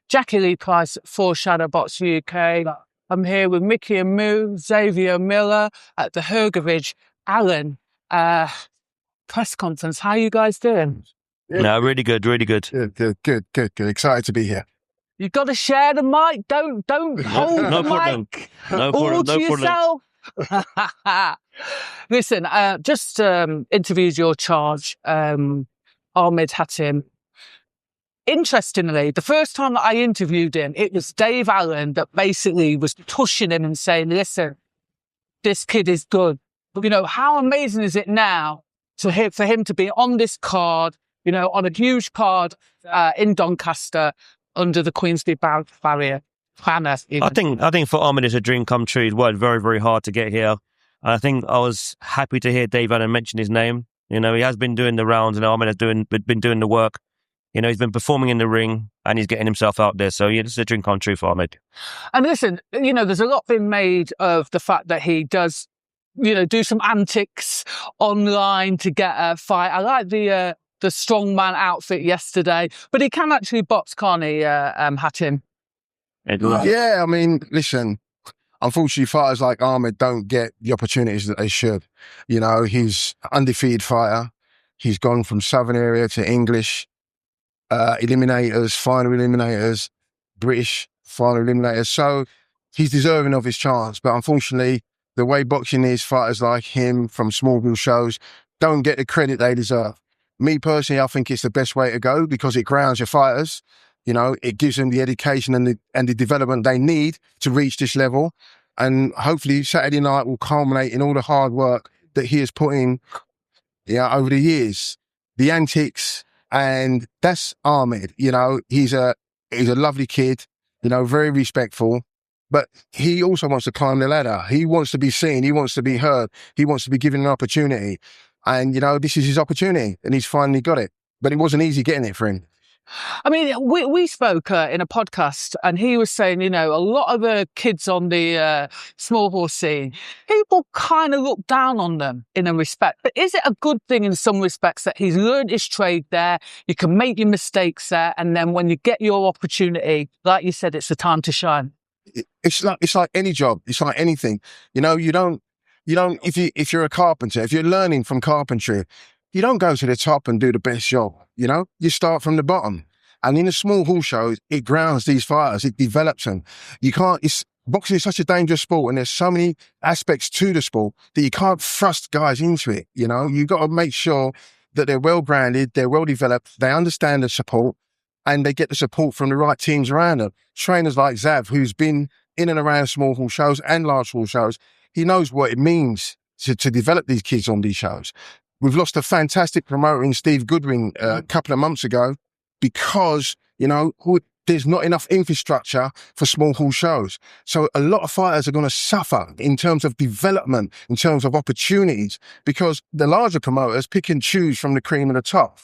Jackie Lee Price for Shadowbox UK. I'm here with Micky Moo, Xavier Miller at the Hrgovic Allen press conference. How are you guys doing? No, really good. Good. Excited to be here. You've got to share the mic. Don't hold the mic all to yourself. Listen, just interviews your charge, Ahmed Hatim. Interestingly, the first time that I interviewed him, it was Dave Allen that basically was pushing him and saying, listen, this kid is good. You know, how amazing is it now for him to be on this card, you know, on a huge card in Doncaster under the Queensbury barrier banner. I think for Ahmed it's a dream come true. He's worked very, very hard to get here. And I think I was happy to hear Dave Allen mention his name. You know, he has been doing the rounds and Ahmed has been doing the work. You know, he's been performing in the ring and he's getting himself out there. So, yeah, this is a dream come true for Ahmed. And listen, you know, there's a lot been made of the fact that he does, you know, do some antics online to get a fight. I like the strongman outfit yesterday, but he can actually box, can't he, Hatim? Yeah, I mean, listen, unfortunately, fighters like Ahmed don't get the opportunities that they should. You know, he's an undefeated fighter. He's gone from Southern area to English. Eliminators, final eliminators, British final eliminators. So he's deserving of his chance. But unfortunately, the way boxing is, fighters like him from small bill shows don't get the credit they deserve. Me personally, I think it's the best way to go because it grounds your fighters. You know, it gives them the education and the development they need to reach this level. And hopefully Saturday night will culminate in all the hard work that he has put in over the years. The antics. And that's Ahmed, you know, he's a lovely kid, you know, very respectful, but he also wants to climb the ladder. He wants to be seen. He wants to be heard. He wants to be given an opportunity. And, you know, this is his opportunity and he's finally got it. But it wasn't easy getting it for him. I mean, we spoke in a podcast and he was saying, you know, a lot of the kids on the small horse scene, people kind of look down on them in a respect. But is it a good thing in some respects that he's learned his trade there, you can make your mistakes there, and then when you get your opportunity, like you said, it's the time to shine? It's like any job. It's like anything. You know, you don't, if you're a carpenter, if you're learning from carpentry, you don't go to the top and do the best job, you know? You start from the bottom. And in the small hall shows, it grounds these fighters, it develops them. Boxing is such a dangerous sport and there's so many aspects to the sport that you can't thrust guys into it, you know? You've got to make sure that they're well-grounded, they're well-developed, they understand the support, and they get the support from the right teams around them. Trainers like Zav, who's been in and around small hall shows and large hall shows, he knows what it means to develop these kids on these shows. We've lost a fantastic promoter in Steve Goodwin a couple of months ago because, you know, there's not enough infrastructure for small hall shows. So a lot of fighters are going to suffer in terms of development, in terms of opportunities, because the larger promoters pick and choose from the cream of the top,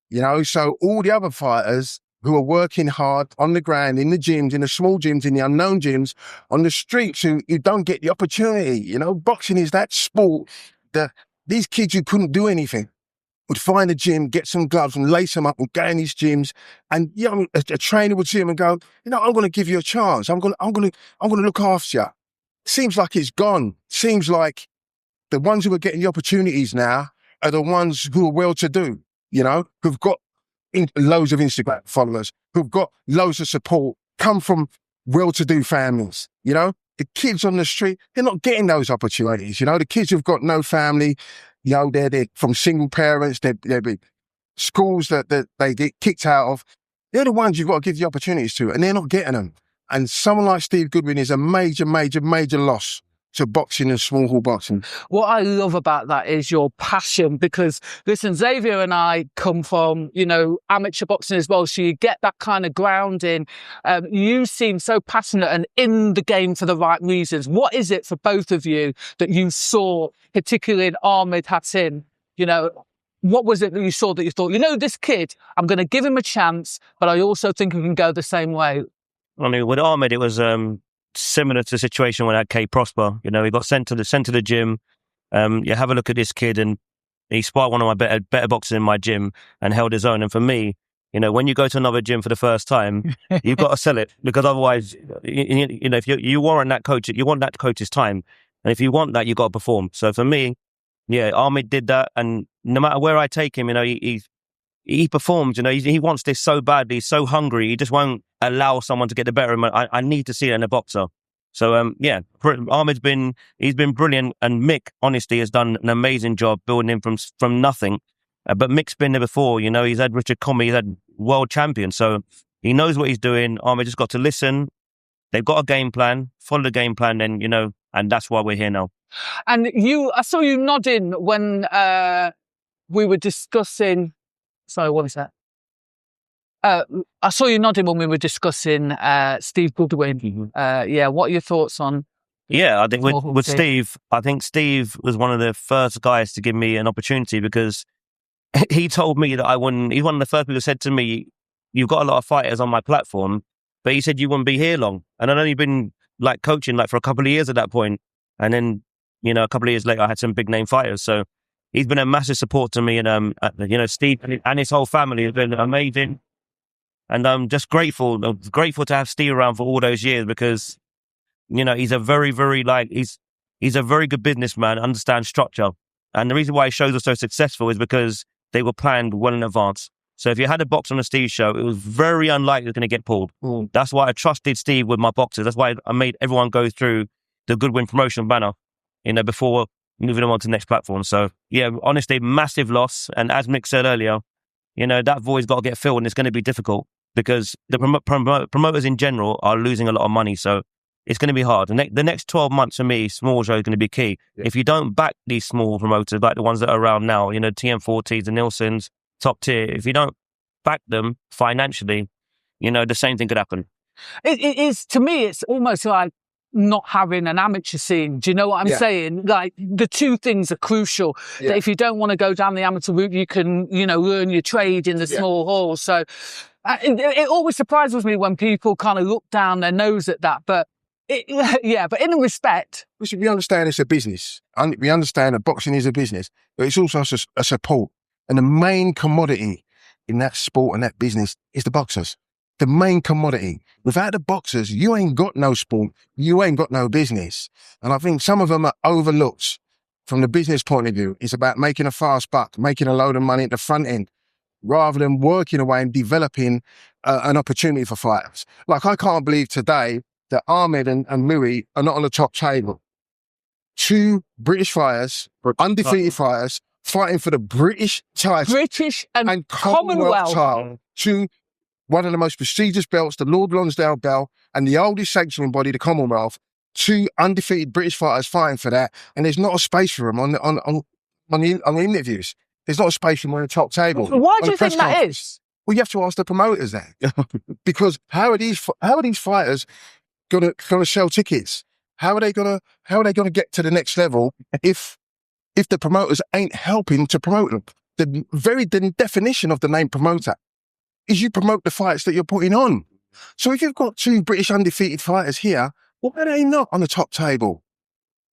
you know. So all the other fighters who are working hard on the ground, in the gyms, in the small gyms, in the unknown gyms, on the streets, who don't get the opportunity, you know. Boxing is that sport that these kids who couldn't do anything would find a gym, get some gloves and lace them up and go in these gyms. And you know, a trainer would see them and go, you know, I'm going to give you a chance. I'm going to look after you. Seems like it's gone. Seems like the ones who are getting the opportunities now are the ones who are well-to-do, you know, who've got loads of Instagram followers, who've got loads of support, come from well-to-do families, you know. The kids on the street, they're not getting those opportunities, you know. The kids who've got no family, you know, they're from single parents, they're schools that they get kicked out of. They're the ones you've got to give the opportunities to, and they're not getting them. And someone like Steve Goodwin is a major, major, major loss to boxing and small hall boxing. What I love about that is your passion, because listen, Xavier and I come from, you know, amateur boxing as well, so you get that kind of grounding. You seem so passionate and in the game for the right reasons. What is it for both of you that you saw, particularly in Ahmed Hatim? You know, what was it that you saw that you thought, you know, this kid, I'm going to give him a chance, but I also think he can go the same way? I mean, with Ahmed, it was similar to the situation when I had K Prosper. You know, he got sent to the gym. You have a look at this kid, and he sparred one of my better boxers in my gym and held his own. And for me, You know, when you go to another gym for the first time, you've got to sell it, because otherwise, you know, if you warrant that coach, you want that coach's time. And if you want that, you've got to perform. So for me, yeah, Ahmed did that. And no matter where I take him, you know, he performs, you know, he wants this so badly, he's so hungry, he just won't allow someone to get the better of him. I need to see it in a boxer. So, yeah, Ahmed's he's been brilliant. And Mick, honestly, has done an amazing job building him from nothing. But Mick's been there before, you know, he's had Richard Comey, he's had world champion. So he knows what he's doing. Ahmed just got to listen. They've got a game plan, follow the game plan, and, you know, and that's why we're here now. And I saw you nodding when we were discussing. Sorry, what is that? I saw you nodding when we were discussing Steve Goodwin. Yeah, what are your thoughts on? Yeah, I think with Steve, I think Steve was one of the first guys to give me an opportunity, because he told me that I wouldn't. He's one of the first people who said to me, "You've got a lot of fighters on my platform," but he said you wouldn't be here long. And I'd only been like coaching like for a couple of years at that point, and then, you know, a couple of years later, I had some big name fighters. So he's been a massive support to me, and you know, Steve and his whole family has been amazing. And I'm just grateful to have Steve around for all those years, because, you know, he's a very, very he's a very good businessman, understands structure. And the reason why his shows are so successful is because they were planned well in advance. So if you had a box on a Steve show, it was very unlikely it was going to get pulled. That's why I trusted Steve with my boxers. That's why I made everyone go through the Goodwin promotion banner, you know, before moving them on to the next platform. So yeah, honestly, massive loss. And as Mick said earlier, you know, that void's got to get filled, and it's going to be difficult, because the promoters in general are losing a lot of money. So it's going to be hard. The next 12 months for me, small show is going to be key. Yeah. If you don't back these small promoters, like the ones that are around now, you know, TM40s, the Nielsen's, top tier, if you don't back them financially, you know, the same thing could happen. It is, to me, it's almost like not having an amateur scene. Do you know what I'm saying? Like, the two things are crucial. Yeah. That if you don't want to go down the amateur route, you can, you know, learn your trade in the small halls. So it always surprises me when people kind of look down their nose at that. But but in respect, we understand it's a business. We understand that boxing is a business, but it's also a support. And the main commodity in that sport and that business is the boxers. The main commodity. Without the boxers, you ain't got no sport. You ain't got no business. And I think some of them are overlooked from the business point of view. It's about making a fast buck, making a load of money at the front end, rather than working away and developing an opportunity for fighters. Like, I can't believe today that Ahmed and Mui are not on the top table. Two British fighters, undefeated fighters, fighting for the British title. British and Commonwealth title. To one of the most prestigious belts, the Lord Lonsdale belt, and the oldest sanctioning body, the Commonwealth. Two undefeated British fighters fighting for that, and there's not a space for them on the interviews. There's not a space for them on the top table. Why do you think that is? Well, you have to ask the promoters that. Because how are these fighters gonna sell tickets? How are they gonna get to the next level if the promoters ain't helping to promote them? The definition of the name promoter is you promote the fights that you're putting on. So if you've got two British undefeated fighters here, why are they not on the top table?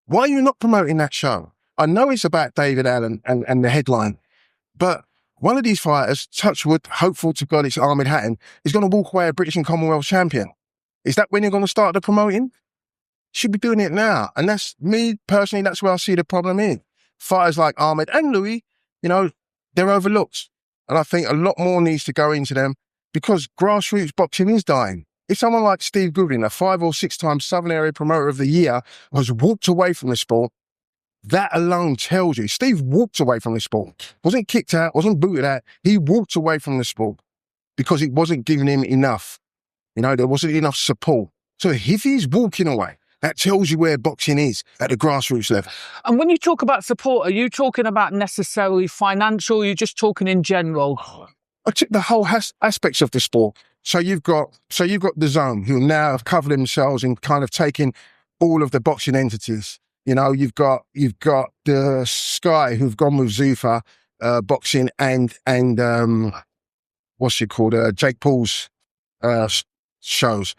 Why are you not promoting that show? I know it's about David Allen and the headline, but one of these fighters, touch wood, hopeful to God it's Ahmed Hatim, is going to walk away a British and Commonwealth champion. Is that when you're going to start the promoting? Should be doing it now. And that's me personally, that's where I see the problem in. Fighters like Ahmed and Louis, you know, they're overlooked. And I think a lot more needs to go into them, because grassroots boxing is dying. If someone like Steve Goodwin, a 5 or 6 time Southern Area Promoter of the Year, has walked away from the sport, that alone tells you. Steve walked away from the sport. Wasn't kicked out, wasn't booted out. He walked away from the sport because it wasn't giving him enough. You know, there wasn't enough support. So if he's walking away, that tells you where boxing is at the grassroots level. And when you talk about support, are you talking about necessarily financial? Or are you just talking in general? I took the whole aspects of the sport. So you've got the Zone, who now have covered themselves in kind of taking all of the boxing entities. You know, you've got the Sky, who've gone with Zuffa boxing and what's it called? Jake Paul's shows.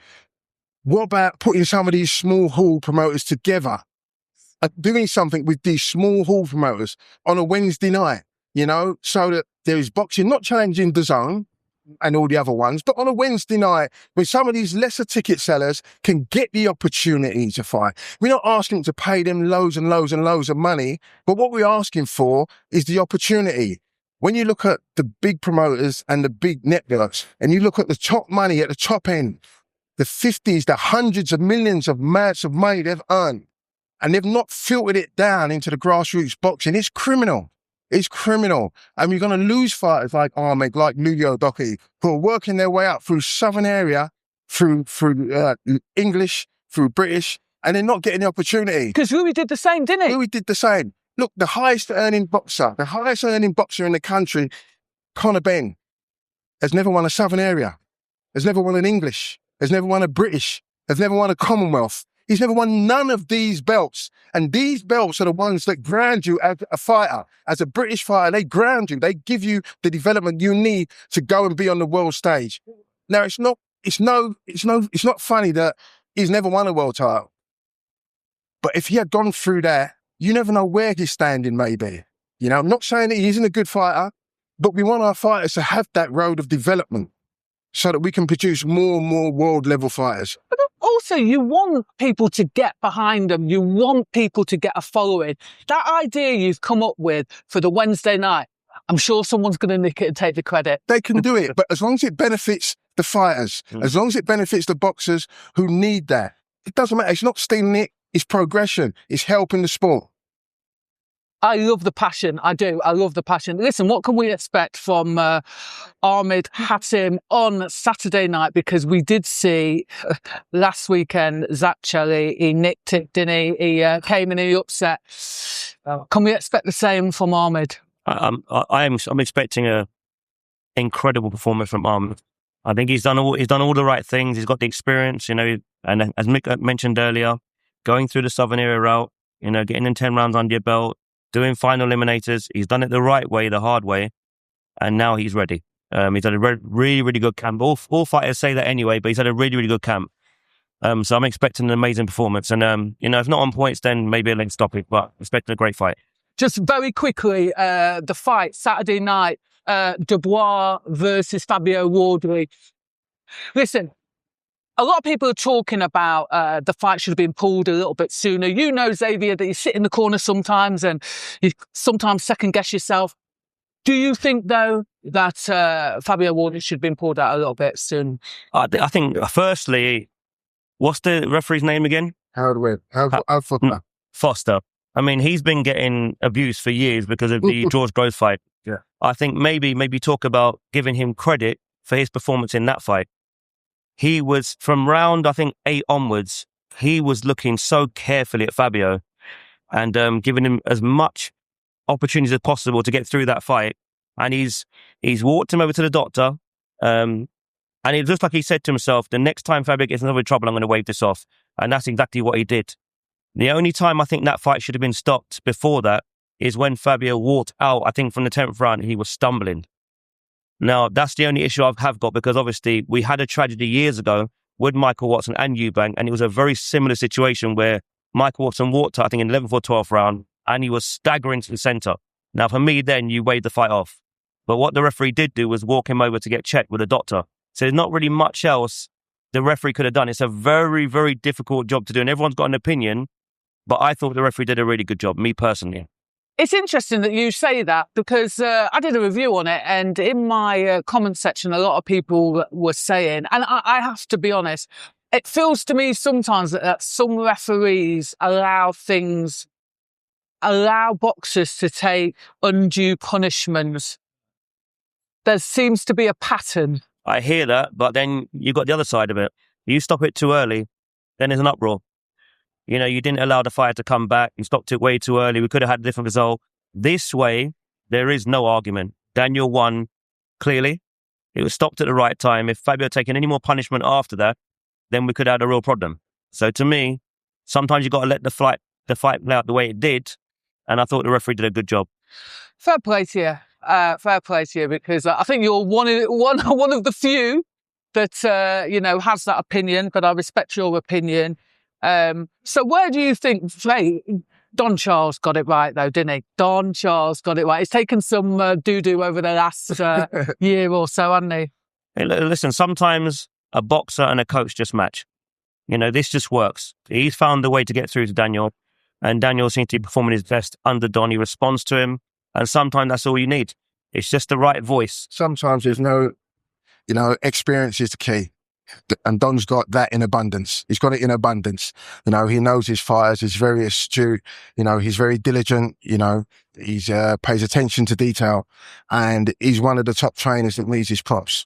What about putting some of these small hall promoters together, doing something with these small hall promoters on a Wednesday night, you know, so that there is boxing not challenging the Zone, and all the other ones. But on a Wednesday night, when some of these lesser ticket sellers can get the opportunity to fight, we're not asking to pay them loads and loads and loads of money, but what we're asking for is the opportunity. When you look at the big promoters and the big networks, and you look at the top money at the top end, the 50s, the hundreds of millions of amounts of money they've earned, and they've not filtered it down into the grassroots boxing, it's criminal. It's criminal. And you're going to lose fighters like Ahmed, like Lulio Doki, who are working their way up through Southern area, through English, through British, and they're not getting the opportunity. Because Louis did the same, didn't he? Louis did the same. Look, the highest earning boxer in the country, Conor Ben, has never won a Southern area, has never won an English, has never won a British, has never won a Commonwealth. He's never won none of these belts. And these belts are the ones that ground you as a fighter. As a British fighter, they ground you. They give you the development you need to go and be on the world stage. Now, it's not funny that he's never won a world title. But if he had gone through that, you never know where he's standing, maybe. You know, I'm not saying that he isn't a good fighter, but we want our fighters to have that road of development so that we can produce more and more world-level fighters. But also, you want people to get behind them. You want people to get a following. That idea you've come up with for the Wednesday night, I'm sure someone's going to nick it and take the credit. They can do it, but as long as it benefits the fighters, as long as it benefits the boxers who need that, it doesn't matter. It's not stealing it. It's progression. It's helping the sport. I love the passion. I do. I love the passion. Listen, what can we expect from Ahmed Hatim on Saturday night? Because we did see last weekend, Zach Chelly, he nicked it, didn't he? He came in and he upset. Can we expect the same from Ahmed? I'm expecting a incredible performance from Ahmed. I think he's done all the right things. He's got the experience, you know, and as Mick mentioned earlier, going through the Southern area route, you know, getting in 10 rounds under your belt, doing final eliminators. He's done it the right way, the hard way, and now he's ready. He's had a really, really good camp. All fighters say that anyway, but he's had a really, really good camp. So I'm expecting an amazing performance. And, you know, if not on points, then maybe a late stoppage, but expecting a great fight. Just very quickly, the fight Saturday night, Dubois versus Fabio Wardley. Listen, a lot of people are talking about the fight should have been pulled a little bit sooner. You know, Xavier, that you sit in the corner sometimes and you sometimes second guess yourself. Do you think, though, that Fabio Wardley should have been pulled out a little bit soon? I think, firstly, what's the referee's name again? Howard Foster. Foster. I mean, he's been getting abused for years because of the George Groves fight. Yeah. I think maybe talk about giving him credit for his performance in that fight. He was, from round, I think, 8 onwards, he was looking so carefully at Fabio and giving him as much opportunities as possible to get through that fight. And he's walked him over to the doctor. And it looks like he said to himself, the next time Fabio gets in another trouble, I'm going to wave this off. And that's exactly what he did. The only time I think that fight should have been stopped before that is when Fabio walked out, I think, from the 10th round, he was stumbling. Now, that's the only issue I have got, because obviously we had a tragedy years ago with Michael Watson and Eubank, and it was a very similar situation where Michael Watson walked out, I think, in 11th or 12th round, and he was staggering to the centre. Now, for me, then you waved the fight off. But what the referee did do was walk him over to get checked with a doctor. So there's not really much else the referee could have done. It's a very, very difficult job to do, and everyone's got an opinion, but I thought the referee did a really good job, me personally. It's interesting that you say that, because I did a review on it, and in my comment section, a lot of people were saying, and I have to be honest, it feels to me sometimes that some referees allow boxers to take undue punishments. There seems to be a pattern. I hear that, but then you got the other side of it. You stop it too early, then there's an uproar. You know, you didn't allow the fight to come back. You stopped it way too early. We could have had a different result. This way, there is no argument. Daniel won clearly. It was stopped at the right time. If Fabio had taken any more punishment after that, then we could have had a real problem. So to me, sometimes you got to let the fight play out the way it did. And I thought the referee did a good job. Fair play to you. Fair play to you, because I think you're one of the few that, you know, has that opinion, but I respect your opinion. So where do you think, Don Charles got it right though, didn't he? Don Charles got it right. He's taken some doo-doo over the last year or so, hasn't he? Hey, listen, sometimes a boxer and a coach just match. You know, this just works. He's found the way to get through to Daniel, and Daniel seems to be performing his best under Don. He responds to him, and sometimes that's all you need. It's just the right voice. Sometimes there's no, experience is the key. And Don's got that in abundance. He's got it in abundance. He knows his fighters. He's very astute. He's very diligent. He's pays attention to detail, and he's one of the top trainers that needs his props.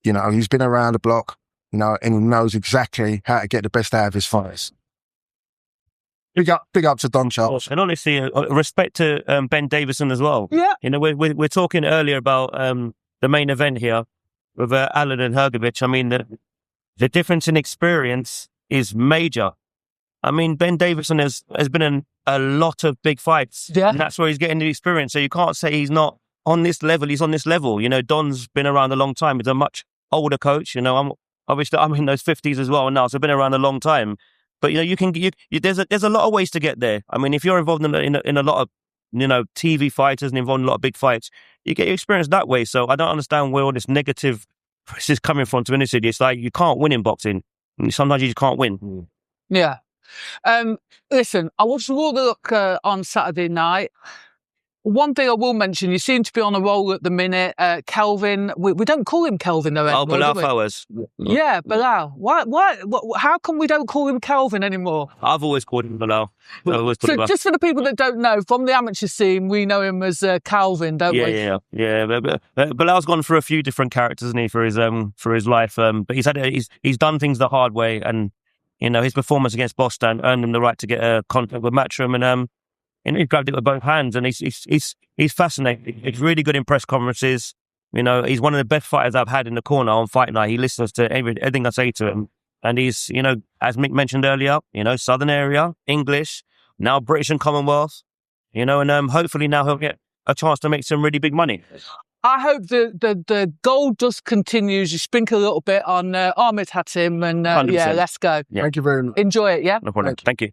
He's been around the block, and he knows exactly how to get the best out of his fighters. Big up to Don Charles. And honestly, respect to Ben Davison as well. Yeah. We're talking earlier about the main event here with Alan and Hrgovic. I mean, the difference in experience is major. I mean, Ben Davison has been in a lot of big fights. Yeah. And that's where he's getting the experience. So you can't say he's not on this level. He's on this level. Don's been around a long time. He's a much older coach. I'm in those 50s as well now, so I've been around a long time. But there's a lot of ways to get there. I mean, if you're involved in a lot of TV fighters and involved in a lot of big fights, you get your experience that way. So I don't understand where all this negative press is coming from. To be honest with you, it's like you can't win in boxing. Sometimes you just can't win. Yeah. Listen, I watched Raw the Look on Saturday night. One thing I will mention, you seem to be on a roll at the minute. Kelvin, we don't call him Kelvin though anymore. Bilal Fawaz. Yeah, Bilal. Why? How come we don't call him Kelvin anymore? I've always called him Bilal. Just for the people that don't know, from the amateur scene, we know him as Calvin, don't we? Yeah. Bilal's gone through a few different characters, hasn't he, for his life. But he's done things the hard way, and his performance against Boston earned him the right to get a contract with Matchroom, and he grabbed it with both hands, and he's fascinating. He's really good in press conferences. He's one of the best fighters I've had in the corner on Fight Night. He listens to everything I say to him, and he's as Mick mentioned earlier, Southern area, English, now British and Commonwealth, and hopefully now he'll get a chance to make some really big money. I hope the gold dust continues. You sprinkle a little bit on Ahmed Hatim, and yeah, let's go. Yeah. Thank you very much. Enjoy it, yeah? No problem. Thank you.